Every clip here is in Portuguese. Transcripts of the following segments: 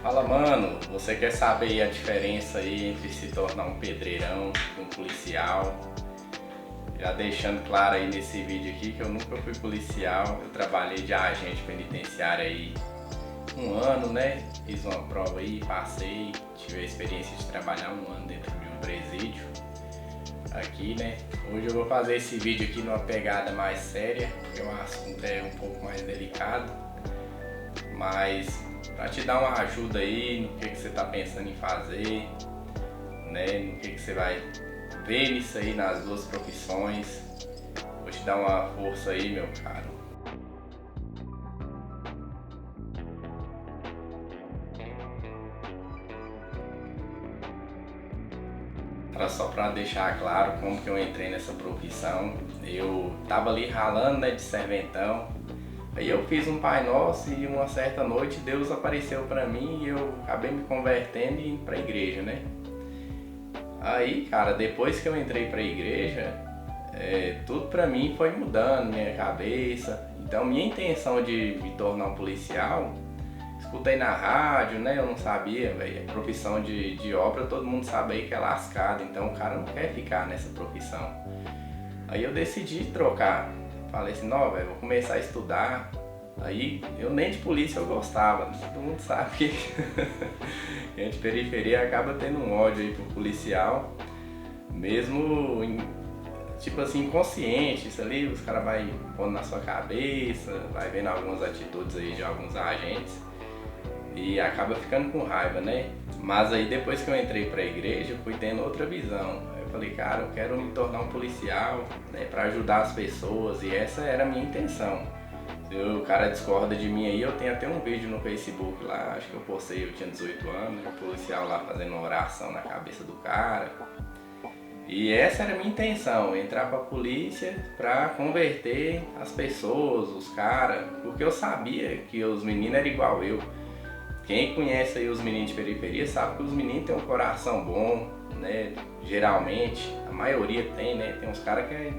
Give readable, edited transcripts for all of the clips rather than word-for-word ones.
Fala, mano, você quer saber a diferença aí entre se tornar um pedreirão e um policial? Já deixando claro aí nesse vídeo aqui que eu nunca fui policial, eu trabalhei de agente penitenciário aí um ano, né? Fiz uma prova aí, passei, tive a experiência de trabalhar um ano dentro de um presídio aqui, né? Hoje eu vou fazer esse vídeo aqui numa pegada mais séria, porque o assunto é um pouco mais delicado, mas para te dar uma ajuda aí no que você está pensando em fazer, né? No que você vai ver nisso aí nas duas profissões. Vou te dar uma força aí, meu caro. Só para deixar claro como que eu entrei nessa profissão, eu tava ali ralando, né, de serventão. Aí eu fiz um Pai Nosso e uma certa noite Deus apareceu para mim e eu acabei me convertendo e indo para a igreja, né? Aí, cara, depois que eu entrei para a igreja, tudo para mim foi mudando, minha cabeça. Então, minha intenção de me tornar um policial, escutei na rádio, né? Eu não sabia, velho. A profissão de obra todo mundo sabe aí que é lascado, então o cara não quer ficar nessa profissão. Aí eu decidi trocar. Falei assim, não, velho, vou começar a estudar. Aí eu nem de polícia eu gostava, todo mundo sabe que gente de periferia acaba tendo um ódio aí pro policial, mesmo tipo assim, inconsciente, isso ali os caras vai pondo na sua cabeça, vai vendo algumas atitudes aí de alguns agentes e acaba ficando com raiva, né? Mas aí depois que eu entrei pra igreja, eu fui tendo outra visão. Eu falei, cara, eu quero me tornar um policial, né, pra ajudar as pessoas, e essa era a minha intenção. Se o cara discorda de mim aí, eu tenho até um vídeo no Facebook lá, acho que eu postei, eu tinha 18 anos, o policial lá fazendo uma oração na cabeça do cara. E essa era a minha intenção, entrar pra polícia pra converter as pessoas, os caras, porque eu sabia que os meninos eram igual eu. Quem conhece aí os meninos de periferia sabe que os meninos têm um coração bom, né? Geralmente, a maioria tem, né? Tem uns caras que é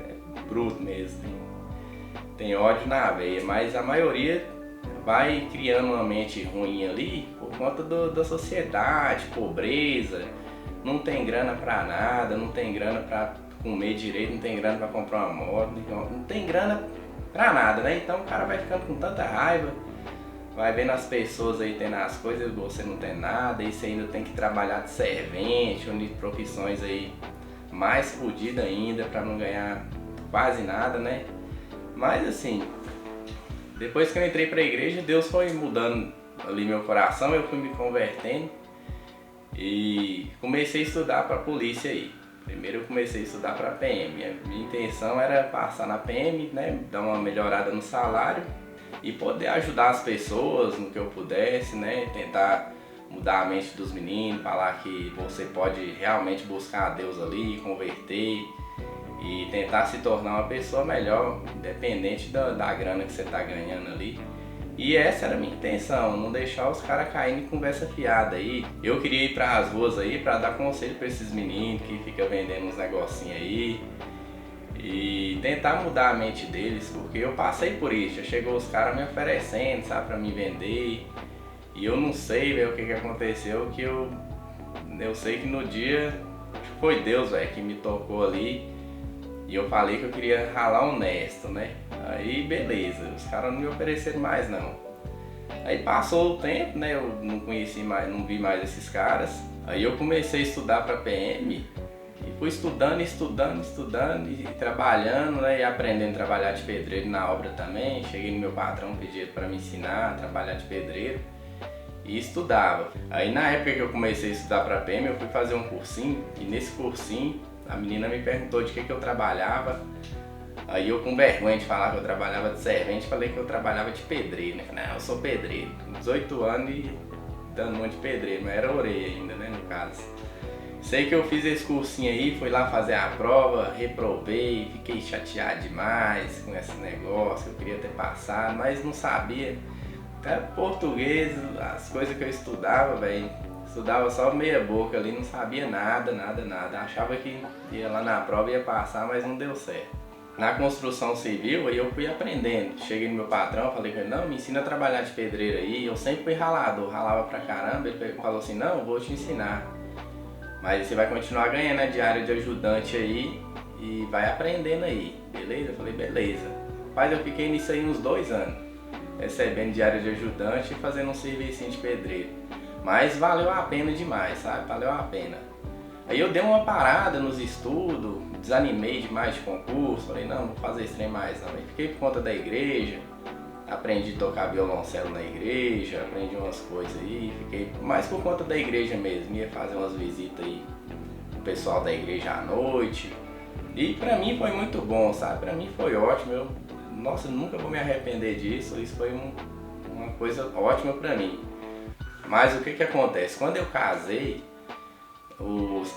bruto mesmo, tem ódio na veia, mas a maioria vai criando uma mente ruim ali por conta da sociedade, pobreza, não tem grana pra nada, não tem grana pra comer direito, não tem grana pra comprar uma moto, não tem grana pra nada, né? Então o cara vai ficando com tanta raiva, vai vendo as pessoas aí tendo as coisas e você não tem nada, e você ainda tem que trabalhar de servente, ou de profissões aí mais fodidas ainda pra não ganhar quase nada, né? Mas assim, depois que eu entrei pra igreja, Deus foi mudando ali meu coração, eu fui me convertendo e comecei a estudar pra polícia aí. Primeiro eu comecei a estudar pra PM, minha intenção era passar na PM, né, dar uma melhorada no salário e poder ajudar as pessoas no que eu pudesse, né, tentar mudar a mente dos meninos, falar que você pode realmente buscar a Deus ali, converter e tentar se tornar uma pessoa melhor, independente da grana que você está ganhando ali. E essa era a minha intenção, não deixar os caras caindo em conversa fiada aí. Eu queria ir para as ruas aí para dar conselho para esses meninos que ficam vendendo uns negocinhos aí e tentar mudar a mente deles, porque eu passei por isso. Já chegou os caras me oferecendo, sabe, para me vender, e eu não sei, velho, o que aconteceu, que eu sei que no dia foi Deus, velho, que me tocou ali. E eu falei que eu queria ralar honesto, né? Aí beleza, os caras não me ofereceram mais não. Aí passou o tempo, né? Eu não conheci mais, não vi mais esses caras. Aí eu comecei a estudar para PM e fui estudando e trabalhando, né? E aprendendo a trabalhar de pedreiro na obra também. Cheguei no meu patrão, pedi ele para me ensinar a trabalhar de pedreiro e estudava. Aí na época que eu comecei a estudar para PM, eu fui fazer um cursinho e nesse cursinho a menina me perguntou de que eu trabalhava. Aí eu, com vergonha de falar que eu trabalhava de servente, falei que eu trabalhava de pedreiro, né? Não, eu sou pedreiro, com 18 anos e dando um monte de pedreiro, mas era orelha ainda, né, no caso. Sei que eu fiz esse cursinho aí, fui lá fazer a prova, reprovei, fiquei chateado demais com esse negócio, eu queria ter passado, mas não sabia. Até português, as coisas que eu estudava, velho, estudava só meia boca ali, não sabia nada. Achava que ia lá na prova e ia passar, mas não deu certo. Na construção civil, aí eu fui aprendendo. Cheguei no meu patrão, falei com ele, não, me ensina a trabalhar de pedreiro aí. Eu sempre fui ralador, ralava pra caramba. Ele falou assim, não, eu vou te ensinar. Mas você vai continuar ganhando a diária de ajudante aí e vai aprendendo aí, beleza? Eu falei, beleza. Mas eu fiquei nisso aí uns 2 anos, recebendo diária de ajudante e fazendo um serviço de pedreiro. Mas valeu a pena demais, sabe? Valeu a pena. Aí eu dei uma parada nos estudos, desanimei demais de concurso, falei, não, não vou fazer isso nem mais não. Aí fiquei por conta da igreja, aprendi a tocar violoncelo na igreja, aprendi umas coisas aí, fiquei mais por conta da igreja mesmo, ia fazer umas visitas aí com o pessoal da igreja à noite. E pra mim foi muito bom, sabe? Pra mim foi ótimo, nossa, nunca vou me arrepender disso, isso foi uma coisa ótima pra mim. Mas o que acontece? Quando eu casei,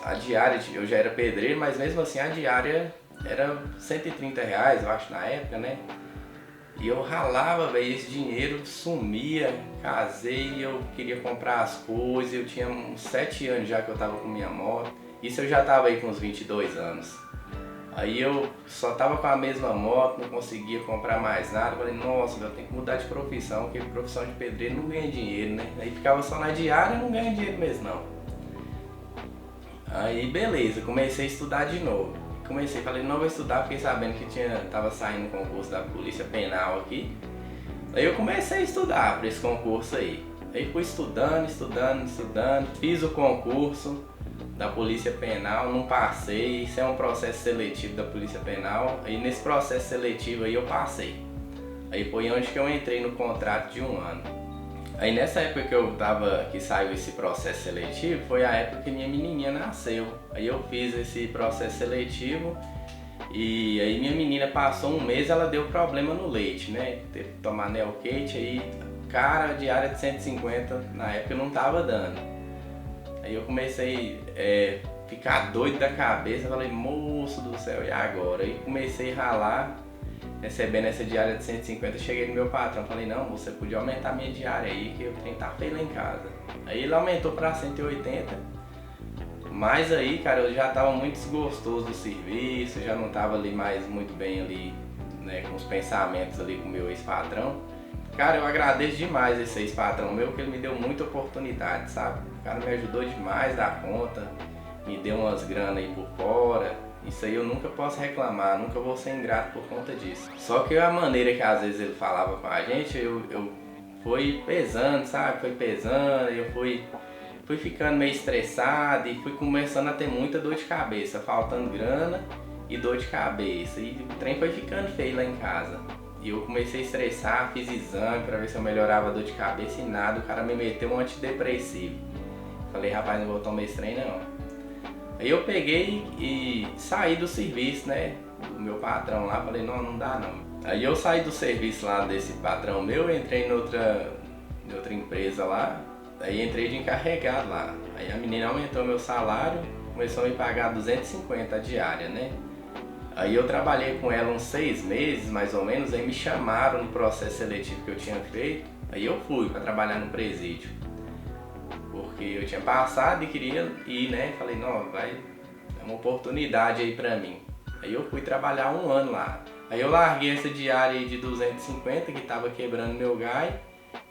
a diária, eu já era pedreiro, mas mesmo assim a diária era R$ 130, eu acho, na época, né? E eu ralava, velho, esse dinheiro sumia, casei, eu queria comprar as coisas, eu tinha uns 7 anos já que eu tava com minha moto, isso eu já tava aí com uns 22 anos. Aí eu só tava com a mesma moto, não conseguia comprar mais nada, falei, nossa, eu tenho que mudar de profissão, porque profissão de pedreiro não ganha dinheiro, né? Aí ficava só na diária e não ganha dinheiro mesmo não. Aí beleza, comecei a estudar de novo. Falei, não vou estudar, fiquei sabendo que tava saindo um concurso da Polícia Penal aqui. Aí eu comecei a estudar para esse concurso aí. Aí fui estudando, fiz o concurso da Polícia Penal, não passei. Isso é um processo seletivo da Polícia Penal. Aí nesse processo seletivo aí eu passei. Aí foi onde que eu entrei no contrato de 1 ano. Aí nessa época que saiu esse processo seletivo, foi a época que minha menininha nasceu. Aí eu fiz esse processo seletivo e aí minha menina passou 1 mês, ela deu problema no leite, né? Teve que tomar Neocate, aí cara, diária de 150 na época não tava dando. Aí eu comecei a ficar doido da cabeça, falei, moço do céu, e agora? Aí comecei a ralar, recebendo essa diária de 150, cheguei no meu patrão, falei, não, você podia aumentar minha diária aí, que eu tenho que estar feio lá em casa. Aí ele aumentou para 180, mas aí, cara, eu já estava muito desgostoso do serviço, já não estava ali mais muito bem ali, né, com os pensamentos ali com o meu ex-patrão. Cara, eu agradeço demais esse ex-patrão meu, que ele me deu muita oportunidade, sabe? O cara me ajudou demais da conta, me deu umas grana aí por fora. Isso aí eu nunca posso reclamar, nunca vou ser ingrato por conta disso. Só que a maneira que às vezes ele falava com a gente, eu fui pesando, sabe? Foi pesando, eu fui ficando meio estressado e fui começando a ter muita dor de cabeça, faltando grana e dor de cabeça. E o trem foi ficando feio lá em casa. E eu comecei a estressar, fiz exame pra ver se eu melhorava a dor de cabeça e nada. O cara me meteu um antidepressivo. Falei, rapaz, não vou tomar esse trem não. Aí eu peguei e saí do serviço, né, do meu patrão lá, falei, não dá não. Aí eu saí do serviço lá desse patrão meu, entrei em outra empresa lá, aí entrei de encarregado lá. Aí a menina aumentou meu salário, começou a me pagar 250 a diária, né. Aí eu trabalhei com ela uns 6 meses, mais ou menos, aí me chamaram no processo seletivo que eu tinha feito, aí eu fui para trabalhar no presídio. Porque eu tinha passado e queria ir, né? Falei, não, é uma oportunidade aí pra mim. Aí eu fui trabalhar 1 ano lá. Aí eu larguei essa diária aí de 250 que tava quebrando meu gás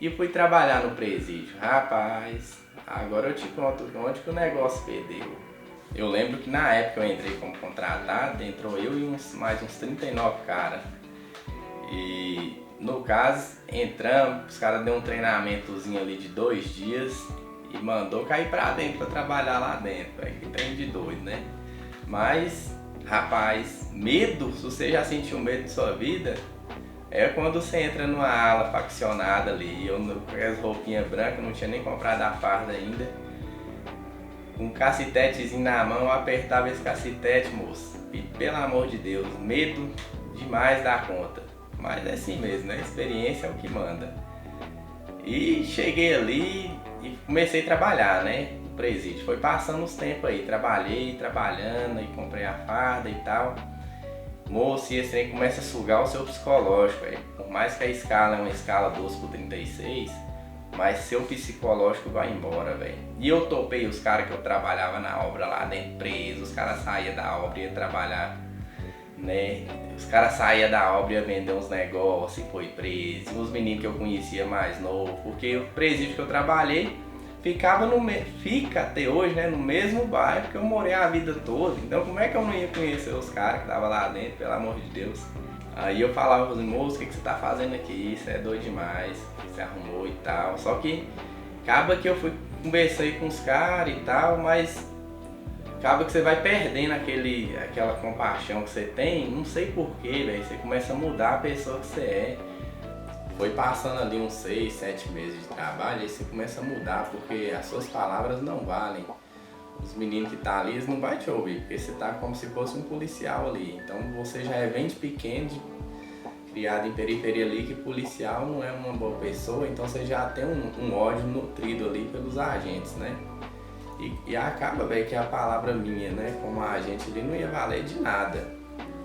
e fui trabalhar no presídio. Rapaz, agora eu te conto onde que o negócio perdeu. Eu lembro que na época eu entrei como contratado, entrou eu e mais uns 39 caras. E no caso, entramos, os caras deu um treinamentozinho ali de 2 dias. E mandou cair pra dentro pra trabalhar lá dentro, que trem de doido, né? Mas, rapaz, medo, se você já sentiu medo de sua vida, é quando você entra numa ala faccionada ali, eu com as roupinhas brancas, não tinha nem comprado a farda ainda, com um cacetetezinho na mão, eu apertava esse cacetete, moço, e pelo amor de Deus, medo demais da conta, mas é assim mesmo, né? Experiência é o que manda. E cheguei ali e comecei a trabalhar, né, no presídio. Foi passando os tempos aí, trabalhando, e comprei a farda e tal. Moço, e esse trem começa a sugar o seu psicológico, velho. Por mais que a escala é uma escala 12/36, mas seu psicológico vai embora, velho. E eu topei os caras que eu trabalhava na obra lá dentro preso, os caras saíam da obra e iam trabalhar né? Os caras saíam da obra e iam vender uns negócios e foi preso. Os meninos que eu conhecia mais novo, porque o presídio que eu trabalhei fica até hoje, né, no mesmo bairro que eu morei a vida toda. Então como é que eu não ia conhecer os caras que estavam lá dentro, pelo amor de Deus? Aí eu falava para os moços, o que você tá fazendo aqui? Isso é doido demais, você arrumou e tal. Só que acaba que eu conversei com os caras e tal, mas acaba que você vai perdendo aquela compaixão que você tem, não sei porquê, velho. Você começa a mudar a pessoa que você é. Foi passando ali uns 6, 7 meses de trabalho, aí você começa a mudar, porque as suas palavras não valem. Os meninos que tá ali, eles não vão te ouvir, porque você tá como se fosse um policial ali. Então você já é bem de pequeno, criado em periferia ali, que policial não é uma boa pessoa, então você já tem um ódio nutrido ali pelos agentes, né? E acaba, velho, que a palavra minha, né, como agente ali, não ia valer de nada.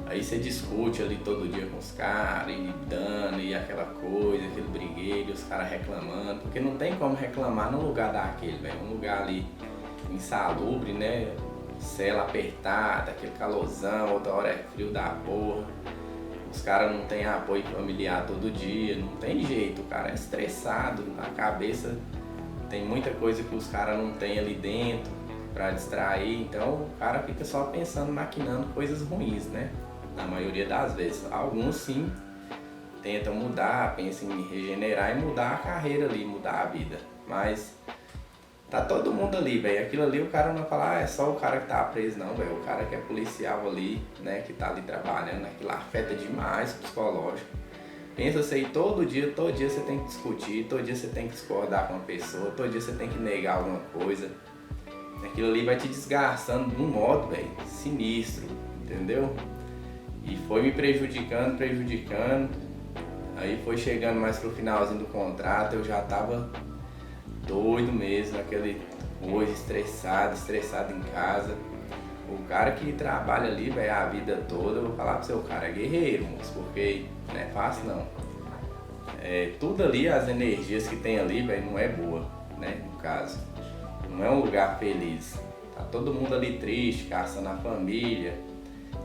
Aí você discute ali todo dia com os caras, e dando, e aquela coisa, aquele brigueiro, os caras reclamando, porque não tem como reclamar num lugar daquele, velho, um lugar ali insalubre, né, cela apertada, aquele calorzão, outra hora é frio da porra, os caras não tem apoio familiar todo dia, não tem jeito, o cara é estressado, na cabeça tem muita coisa que os caras não tem ali dentro pra distrair, então o cara fica só pensando, maquinando coisas ruins, né? Na maioria das vezes. Alguns sim tentam mudar, pensam em regenerar e mudar a carreira ali, mudar a vida. Mas tá todo mundo ali, velho. Aquilo ali o cara não fala, é só o cara que tá preso, não, velho. O cara que é policial ali, né, que tá ali trabalhando, aquilo afeta demais o psicológico. Pensa você aí todo dia você tem que discutir, todo dia você tem que discordar com uma pessoa, todo dia você tem que negar alguma coisa. Aquilo ali vai te desgastando de um modo, velho, sinistro, entendeu? E foi me prejudicando. Aí foi chegando mais pro finalzinho do contrato, eu já tava doido mesmo, aquele coisa, estressado em casa. O cara que trabalha ali, velho, a vida toda, eu vou falar pro seu cara, é guerreiro, moço, porque não é fácil não. Tudo ali, as energias que tem ali, velho, não é boa, né, no caso. Não é um lugar feliz. Tá todo mundo ali triste, caçando a família.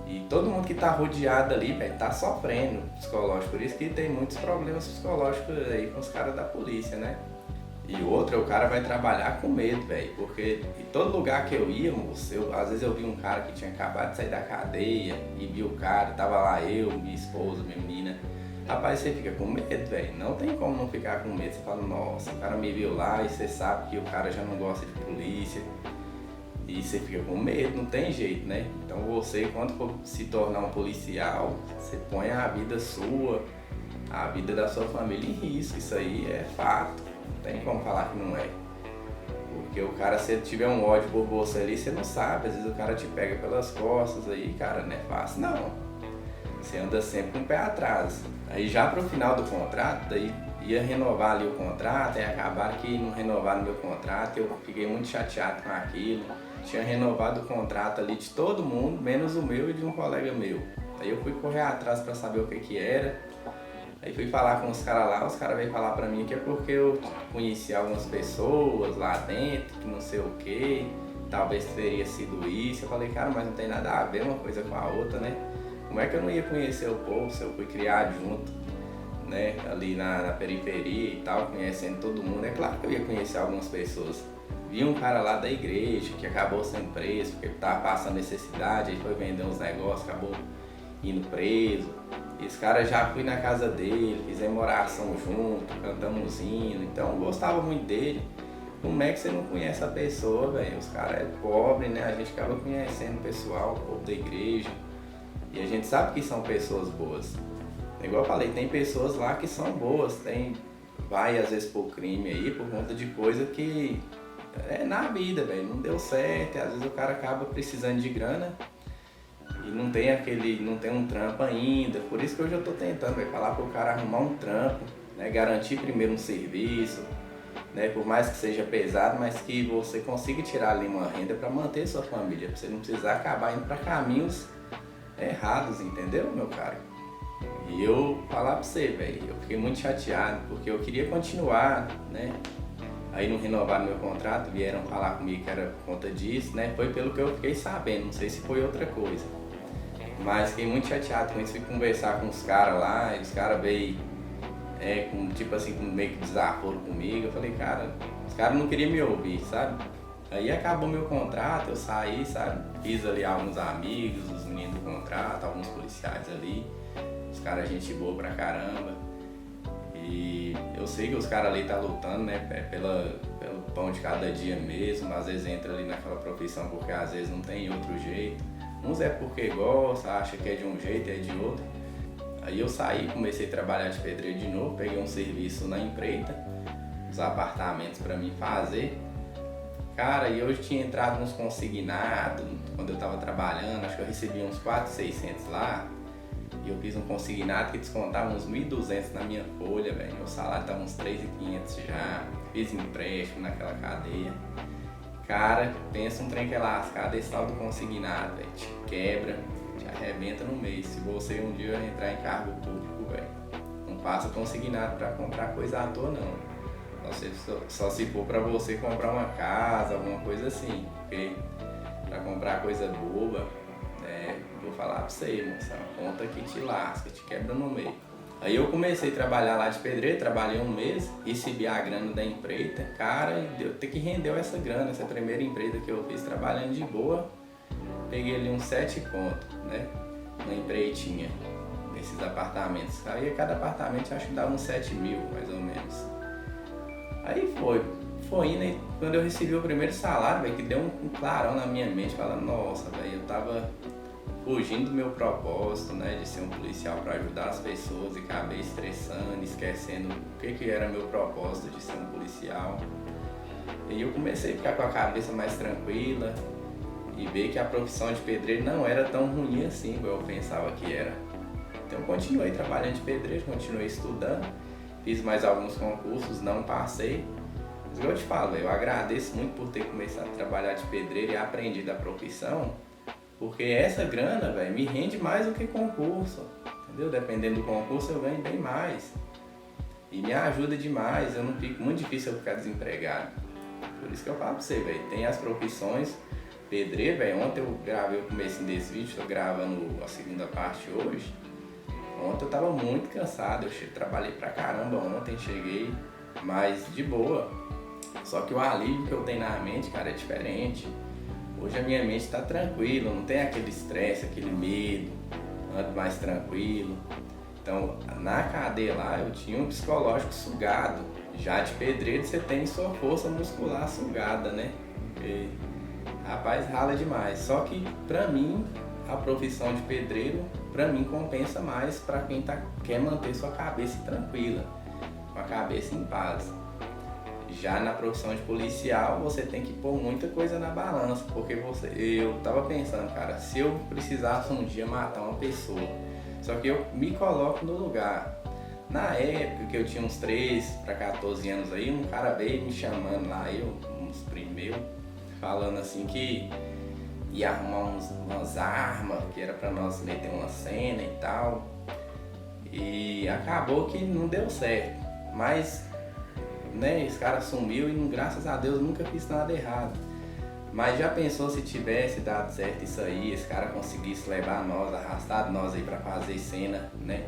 E todo mundo que tá rodeado ali, velho, tá sofrendo psicológico. Por isso que tem muitos problemas psicológicos aí com os caras da polícia, né? E outra, o cara vai trabalhar com medo, velho. Porque em todo lugar que eu ia, moço, às vezes eu vi um cara que tinha acabado de sair da cadeia e vi o cara, tava lá eu, minha esposa, minha menina. Rapaz, você fica com medo, velho. Não tem como não ficar com medo. Você fala, nossa, o cara me viu lá e você sabe que o cara já não gosta de polícia. E você fica com medo, não tem jeito, né? Então você, quando for se tornar um policial, você põe a vida sua, a vida da sua família em risco. Isso aí é fato. Não tem como falar que não é. Porque o cara, se ele tiver um ódio por você ali, você não sabe. Às vezes o cara te pega pelas costas aí, cara, não é fácil não. Você anda sempre com o pé atrás. Aí já pro final do contrato, daí ia renovar ali o contrato, e acabaram que não renovaram meu contrato, eu fiquei muito chateado com aquilo. Tinha renovado o contrato ali de todo mundo, menos o meu e de um colega meu. Aí eu fui correr atrás para saber o que era. Aí fui falar com os caras lá, os caras veio falar pra mim que é porque eu conheci algumas pessoas lá dentro, que não sei o que, talvez teria sido isso. Eu falei, cara, mas não tem nada a ver uma coisa com a outra, né? Como é que eu não ia conhecer o povo se eu fui criado junto, né, ali na periferia e tal, conhecendo todo mundo? É claro que eu ia conhecer algumas pessoas. Vi um cara lá da igreja que acabou sendo preso porque estava passando necessidade, aí foi vender uns negócios, acabou indo preso. Esse cara, já fui na casa dele, fizemos oração junto, cantamos hino, então eu gostava muito dele. Como é que você não conhece a pessoa, velho? Os caras é pobre, né? A gente acaba conhecendo o pessoal, o povo da igreja. E a gente sabe que são pessoas boas. Igual eu falei, tem pessoas lá que são boas, vai às vezes por crime aí, por conta de coisa que é na vida, velho, não deu certo, e às vezes o cara acaba precisando de grana e não tem um trampo ainda. Por isso que hoje eu tô tentando, véio, falar pro cara arrumar um trampo, né, garantir primeiro um serviço, né, por mais que seja pesado, mas que você consiga tirar ali uma renda para manter sua família, pra você não precisar acabar indo para caminhos errados, entendeu, meu cara? E eu falar pra você, velho, eu fiquei muito chateado, porque eu queria continuar, né? Aí não renovaram meu contrato, vieram falar comigo que era por conta disso, né? Foi pelo que eu fiquei sabendo, não sei se foi outra coisa. Mas fiquei muito chateado com isso, fui conversar com os caras lá, e os caras veio com tipo assim, com meio que desaforo comigo. Eu falei, cara, os caras não queriam me ouvir, sabe? Aí acabou meu contrato, eu saí, sabe? Fiz ali alguns amigos, os meninos do contrato, alguns policiais ali. Os caras gente boa pra caramba. E eu sei que os caras ali tá lutando, né? Pelo pão de cada dia mesmo. Às vezes entra ali naquela profissão porque às vezes não tem outro jeito. Uns é porque gosta, acha que é de um jeito e é de outro. Aí eu saí, comecei a trabalhar de pedreiro de novo, peguei um serviço na empreita, os apartamentos pra mim fazer. Cara, e eu tinha entrado nos consignados, quando eu tava trabalhando, acho que eu recebi uns 4.600 lá. E eu fiz um consignado que descontava uns 1.200 na minha folha, velho. Meu salário tava uns 3.500 já. Fiz empréstimo naquela cadeia. Cara, pensa um trem que é lascado, esse tal do consignado, velho. Te quebra, te arrebenta no mês. Se você um dia entrar em cargo público, velho, não passa consignado pra comprar coisa à toa, não. Só se for pra você comprar uma casa, alguma coisa assim. Porque pra comprar coisa boba, vou falar pra você, moça, é uma conta que te lasca, te quebra no meio. Aí eu comecei a trabalhar lá de pedreiro, trabalhei um mês, recebi a grana da empreita, cara, e deu, até que rendeu essa grana, essa primeira empreita que eu fiz trabalhando de boa, peguei ali uns 7 contos, né, uma empreitinha, nesses apartamentos. Aí cada apartamento acho que dava uns 7 mil, mais ou menos. Aí foi indo, e quando eu recebi o primeiro salário, véio, que deu um clarão na minha mente, falando, nossa, velho, eu tava fugindo do meu propósito, né, de ser um policial para ajudar as pessoas e acabei estressando, esquecendo o que era meu propósito de ser um policial. E eu comecei a ficar com a cabeça mais tranquila e ver que a profissão de pedreiro não era tão ruim assim, como eu pensava que era. Então eu continuei trabalhando de pedreiro, continuei estudando, fiz mais alguns concursos, não passei. Mas eu te falo, eu agradeço muito por ter começado a trabalhar de pedreiro e aprendido a profissão, porque essa grana, velho, me rende mais do que concurso, entendeu? Dependendo do concurso eu ganho bem mais. E me ajuda demais, eu não fico, muito difícil eu ficar desempregado. Por isso que eu falo pra você, velho, tem as profissões. Pedreiro, velho, ontem eu gravei o começo desse vídeo, tô gravando a segunda parte hoje. Ontem eu tava muito cansado, eu trabalhei pra caramba ontem, cheguei, mas de boa. Só que o alívio que eu tenho na mente, cara, é diferente. Hoje a minha mente tá tranquila, não tem aquele estresse, aquele medo, ando mais tranquilo. Então, na cadeia lá eu tinha um psicológico sugado. Já de pedreiro você tem sua força muscular sugada, né? Porque, rapaz, rala demais. Só que pra mim, a profissão de pedreiro, pra mim compensa mais pra quem quer manter sua cabeça tranquila, com a cabeça em paz. Já na profissão de policial, você tem que pôr muita coisa na balança, porque eu tava pensando, cara, se eu precisasse um dia matar uma pessoa, só que eu me coloco no lugar. Na época que eu tinha uns 13 para 14 anos aí, um cara veio me chamando lá, uns primeiros, falando assim que ia arrumar umas armas, que era pra nós meter uma cena e tal. E acabou que não deu certo, mas né, esse cara sumiu e graças a Deus nunca fiz nada errado. Mas já pensou se tivesse dado certo isso aí, esse cara conseguisse levar nós, arrastado nós aí pra fazer cena, né?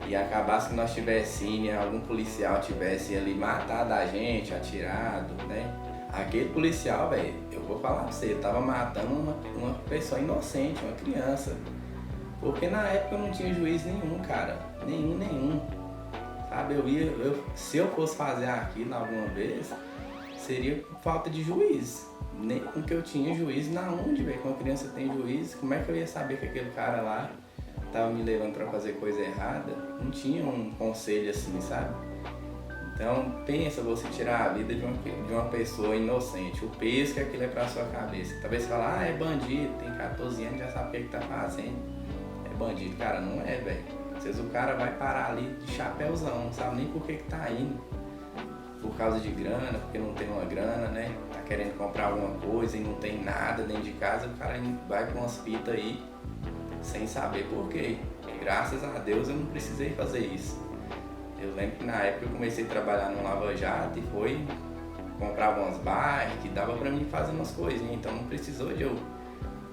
E acabasse que nós tivesse, algum policial tivesse ali matado a gente, atirado, né? Aquele policial, velho, eu vou falar pra você, ele tava matando uma pessoa inocente, uma criança. Porque na época eu não tinha juiz nenhum, cara, nenhum. Sabe, se eu fosse fazer aquilo alguma vez, seria por falta de juiz. Nem com que eu tinha juiz, na onde, velho? Quando a criança tem juiz, como é que eu ia saber que aquele cara lá tava me levando pra fazer coisa errada? Não tinha um conselho assim, sabe? Então, pensa você tirar a vida de uma pessoa inocente, o peso que aquilo é pra sua cabeça. Talvez você fale, é bandido, tem 14 anos, já sabe o que tá fazendo. É bandido, cara, não é, velho. Às vezes o cara vai parar ali de chapéuzão, não sabe nem por que tá indo. Por causa de grana, porque não tem uma grana, né? Tá querendo comprar alguma coisa e não tem nada dentro de casa, o cara vai com umas fitas aí sem saber por quê. E graças a Deus eu não precisei fazer isso. Eu lembro que na época eu comecei a trabalhar no Lava Jato e comprava umas bikes, dava pra mim fazer umas coisinhas, então não precisou de eu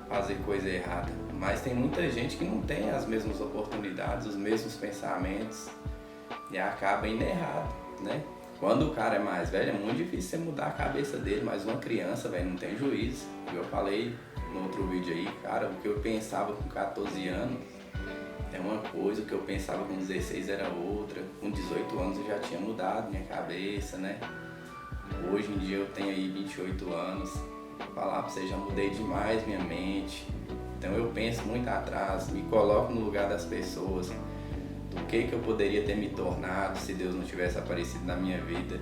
fazer coisa errada. Mas tem muita gente que não tem as mesmas oportunidades, os mesmos pensamentos e acaba indo errado, né? Quando o cara é mais velho, é muito difícil você mudar a cabeça dele, mas uma criança, velho, não tem juízo. Eu falei no outro vídeo aí, cara, o que eu pensava com 14 anos é uma coisa, o que eu pensava com 16 era outra. Com 18 anos eu já tinha mudado minha cabeça, né? Hoje em dia eu tenho aí 28 anos. Vou falar pra você, já mudei demais minha mente. Então eu penso muito atrás, me coloco no lugar das pessoas, do que eu poderia ter me tornado se Deus não tivesse aparecido na minha vida.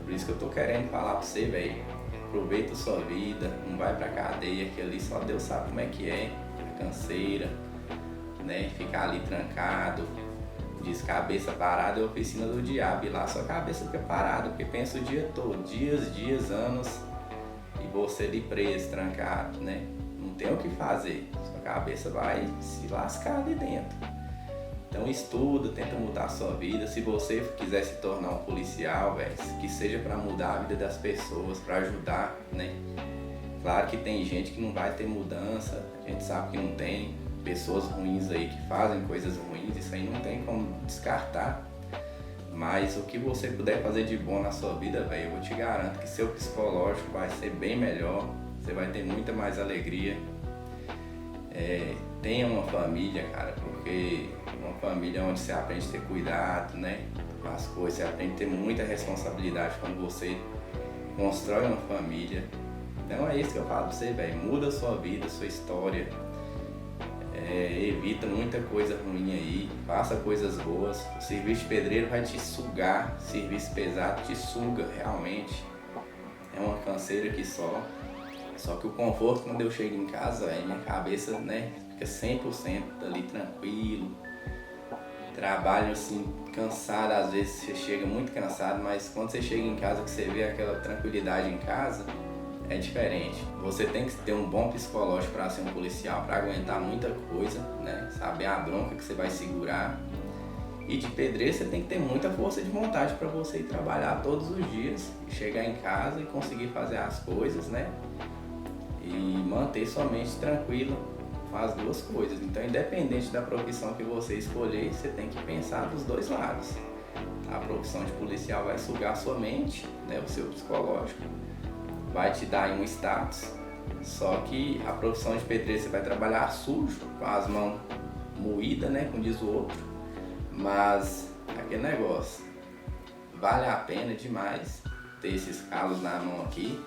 Por isso que eu tô querendo falar pra você, velho. Aproveita a sua vida, não vai pra cadeia, que ali só Deus sabe como é que é, a canseira, né? Ficar ali trancado, diz cabeça parada é a oficina do diabo, e lá sua cabeça fica parada, porque pensa o dia todo, dias, anos, e você ali preso, trancado, né? Não tem o que fazer, sua cabeça vai se lascar ali dentro. Então estuda, tenta mudar a sua vida. Se você quiser se tornar um policial, velho, que seja para mudar a vida das pessoas, para ajudar, né? Claro que tem gente que não vai ter mudança, a gente sabe que não tem, pessoas ruins aí que fazem coisas ruins, isso aí não tem como descartar. Mas o que você puder fazer de bom na sua vida, velho, eu vou te garanto que seu psicológico vai ser bem melhor, você vai ter muita mais alegria. Tenha uma família, cara, porque uma família é onde você aprende a ter cuidado, né? Com as coisas, você aprende a ter muita responsabilidade quando você constrói uma família. Então é isso que eu falo pra você, velho, muda a sua vida, a sua história. Evita muita coisa ruim aí, faça coisas boas. O serviço de pedreiro vai te sugar, serviço pesado te suga realmente. É uma canseira que só. Só que o conforto, quando eu chego em casa, minha cabeça, né, fica 100% ali tranquilo. Trabalho assim, cansado, às vezes você chega muito cansado, mas quando você chega em casa que você vê aquela tranquilidade em casa, é diferente. Você tem que ter um bom psicológico para ser um policial, para aguentar muita coisa, né? Saber a bronca que você vai segurar. E de pedreiro você tem que ter muita força de vontade para você ir trabalhar todos os dias, e chegar em casa e conseguir fazer as coisas, né? E manter sua mente tranquila com as duas coisas. Então, independente da profissão que você escolher, você tem que pensar dos dois lados. A profissão de policial vai sugar a sua mente, né? O seu psicológico. Vai te dar um status, só que a profissão de pedreiro você vai trabalhar sujo, com as mãos moídas, né, como diz o outro, mas aquele negócio, vale a pena demais ter esses calos na mão aqui.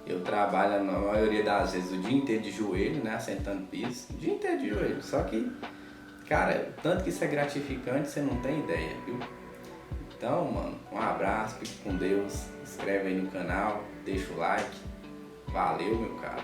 Eu trabalho na maioria das vezes o dia inteiro de joelho, né, assentando piso, o dia inteiro de joelho, só que, cara, tanto que isso é gratificante, você não tem ideia, viu? Então, mano, um abraço, fique com Deus, inscreve aí no canal, deixa o like, valeu, meu cara.